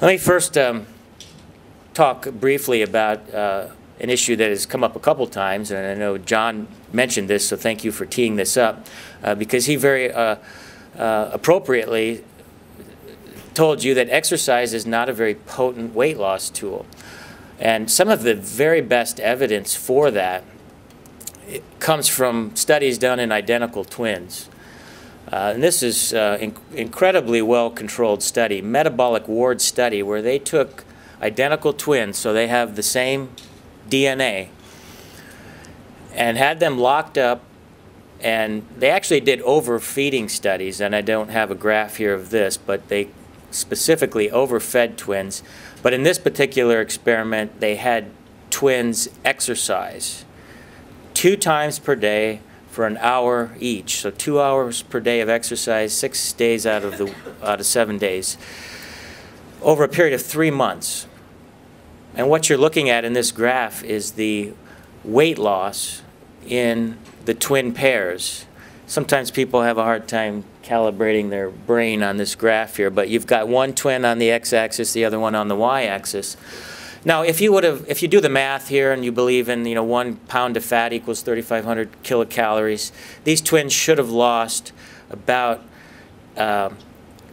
Let me first talk briefly about an issue that has come up a couple times, and I know John mentioned this, so thank you for teeing this up, because he very appropriately told you that exercise is not a very potent weight loss tool. And some of the very best evidence for that comes from studies done in identical twins. And this is an incredibly well-controlled study, metabolic ward study, where they took identical twins, so they have the same DNA, and had them locked up, and they actually did overfeeding studies, and I don't have a graph here of this, but they specifically overfed twins. But in this particular experiment, they had twins exercise 2 times per day for an hour each, so 2 hours per day of exercise, 6 days out of 7 days, over a period of 3 months. And what you're looking at in this graph is the weight loss in the twin pairs. Sometimes people have a hard time calibrating their brain on this graph here, but you've got one twin on the x-axis, the other one on the y-axis. Now, if you do the math here and you believe in 1 pound of fat equals 3,500 kilocalories, these twins should have lost about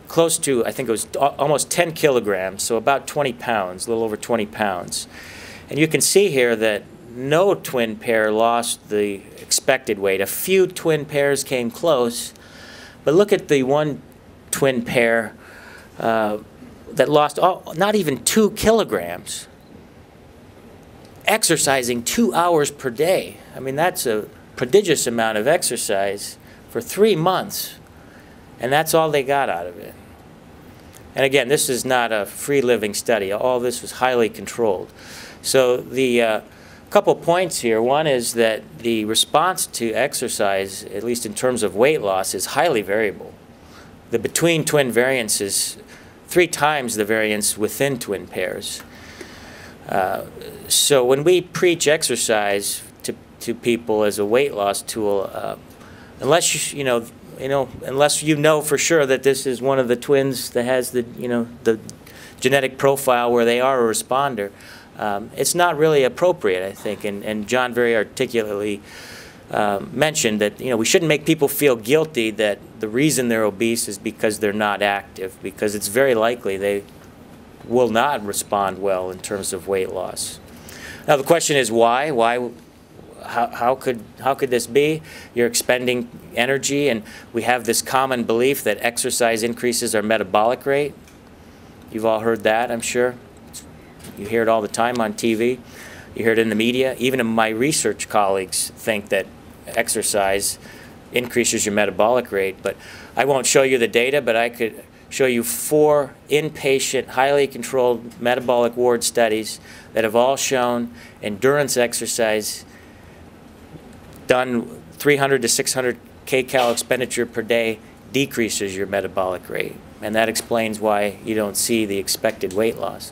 close to, I think it was almost 10 kilograms, so about 20 pounds, a little over 20 pounds. And you can see here that no twin pair lost the expected weight. A few twin pairs came close, but look at the one twin pair that lost not even 2 kilograms. Exercising 2 hours per day. I mean, that's a prodigious amount of exercise for 3 months, and that's all they got out of it. And again, this is not a free-living study. All this was highly controlled. So the couple points here. One is that the response to exercise, at least in terms of weight loss, is highly variable. The between twin variance is 3 times the variance within twin pairs. So when we preach exercise to people as a weight loss tool, unless unless you know for sure that this is one of the twins that has the the genetic profile where they are a responder, it's not really appropriate, I think. And John very articulately mentioned that we shouldn't make people feel guilty that the reason they're obese is because they're not active, because it's very likely they will not respond well in terms of weight loss. Now the question is why? How could this be? You're expending energy, and we have this common belief that exercise increases our metabolic rate. You've all heard that, I'm sure. You hear it all the time on TV. You hear it in the media. Even my research colleagues think that exercise increases your metabolic rate. But I won't show you the data, but I could show you 4 inpatient, highly controlled metabolic ward studies that have all shown endurance exercise done 300 to 600 kcal expenditure per day decreases your metabolic rate. And that explains why you don't see the expected weight loss.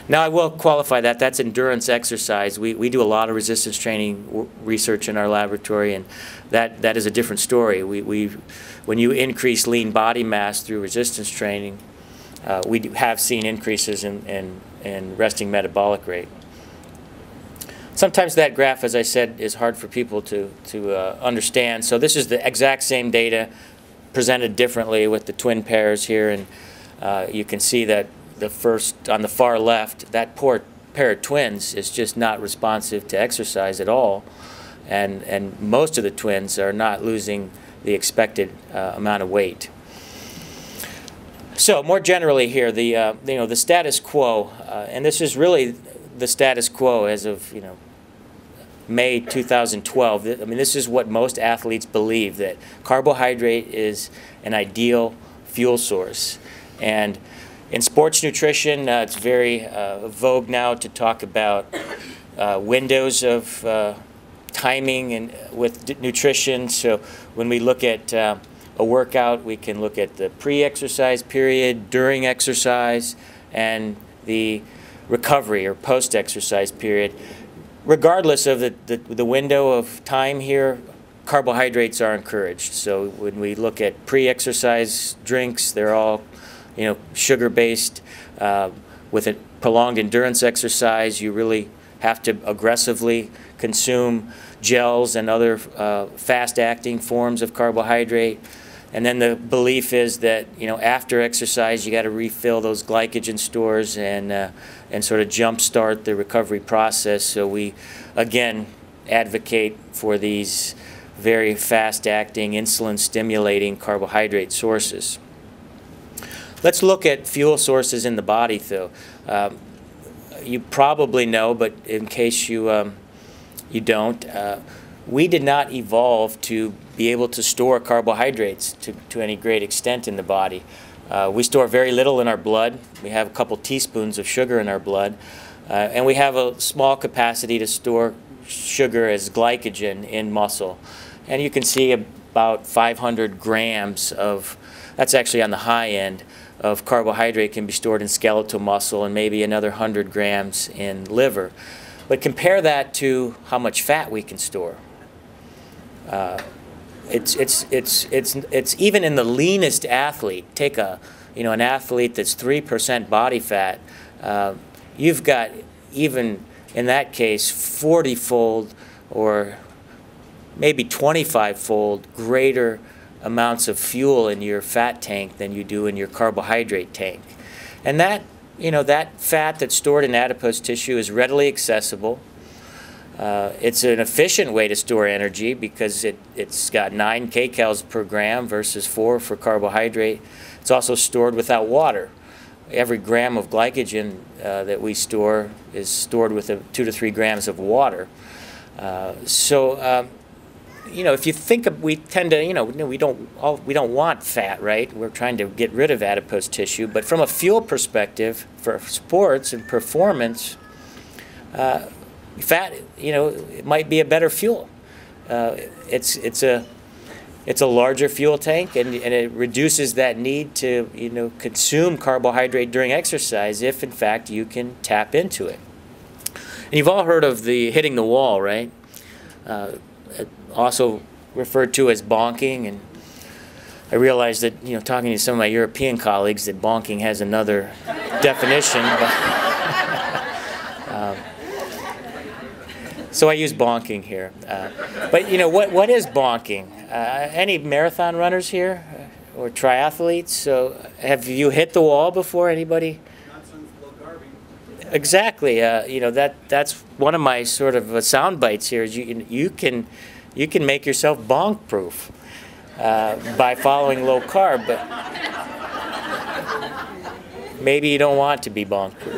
Now, I will qualify that. That's endurance exercise. We do a lot of resistance training research in our laboratory, and that is a different story. When you increase lean body mass through resistance training, we have seen increases in resting metabolic rate. Sometimes that graph, as I said, is hard for people to understand. So this is the exact same data presented differently with the twin pairs here, and you can see that the first, on the far left, that poor pair of twins is just not responsive to exercise at all, and most of the twins are not losing the expected amount of weight. So more generally here, the status quo, and this is really the status quo as of May 2012. I mean, this is what most athletes believe, that carbohydrate is an ideal fuel source. And in sports nutrition, it's very vogue now to talk about windows of timing and with nutrition. So when we look at a workout, we can look at the pre-exercise period, during exercise, and the recovery or post-exercise period. Regardless of the window of time here, carbohydrates are encouraged. So when we look at pre-exercise drinks, they're all sugar-based. With a prolonged endurance exercise, you really have to aggressively consume gels and other fast-acting forms of carbohydrate. And then the belief is that after exercise you got to refill those glycogen stores and sort of jumpstart the recovery process. So we again advocate for these very fast-acting, insulin-stimulating carbohydrate sources. Let's look at fuel sources in the body, though. You probably know, but in case you don't, we did not evolve to be able to store carbohydrates to any great extent in the body. We store very little in our blood. We have a couple teaspoons of sugar in our blood, and we have a small capacity to store sugar as glycogen in muscle. And you can see about 500 grams of, that's actually on the high end, of carbohydrate can be stored in skeletal muscle, and maybe another 100 grams in liver. But compare that to how much fat we can store. It's even in the leanest athlete. Take an athlete that's 3% body fat. You've got, even in that case, 40-fold or maybe 25-fold greater amounts of fuel in your fat tank than you do in your carbohydrate tank. And that, that fat that's stored in adipose tissue is readily accessible. It's an efficient way to store energy because it's got 9 kcals per gram versus 4 for carbohydrate. It's also stored without water. Every gram of glycogen that we store is stored with 2 to 3 grams of water. If you think we tend to, we don't want fat, right? We're trying to get rid of adipose tissue. But from a fuel perspective, for sports and performance, fat, it might be a better fuel. It's a larger fuel tank, and it reduces that need to consume carbohydrate during exercise if in fact you can tap into it. And you've all heard of the hitting the wall, right? Also referred to as bonking, and I realized that talking to some of my European colleagues that bonking has another definition. So I use bonking here. But what is bonking? Any marathon runners here or triathletes? So have you hit the wall before? Anybody? Not since low-carb. Exactly. That's one of my sort of sound bites here. Is you can make yourself bonk-proof by following low carb, but maybe you don't want to be bonk-proof.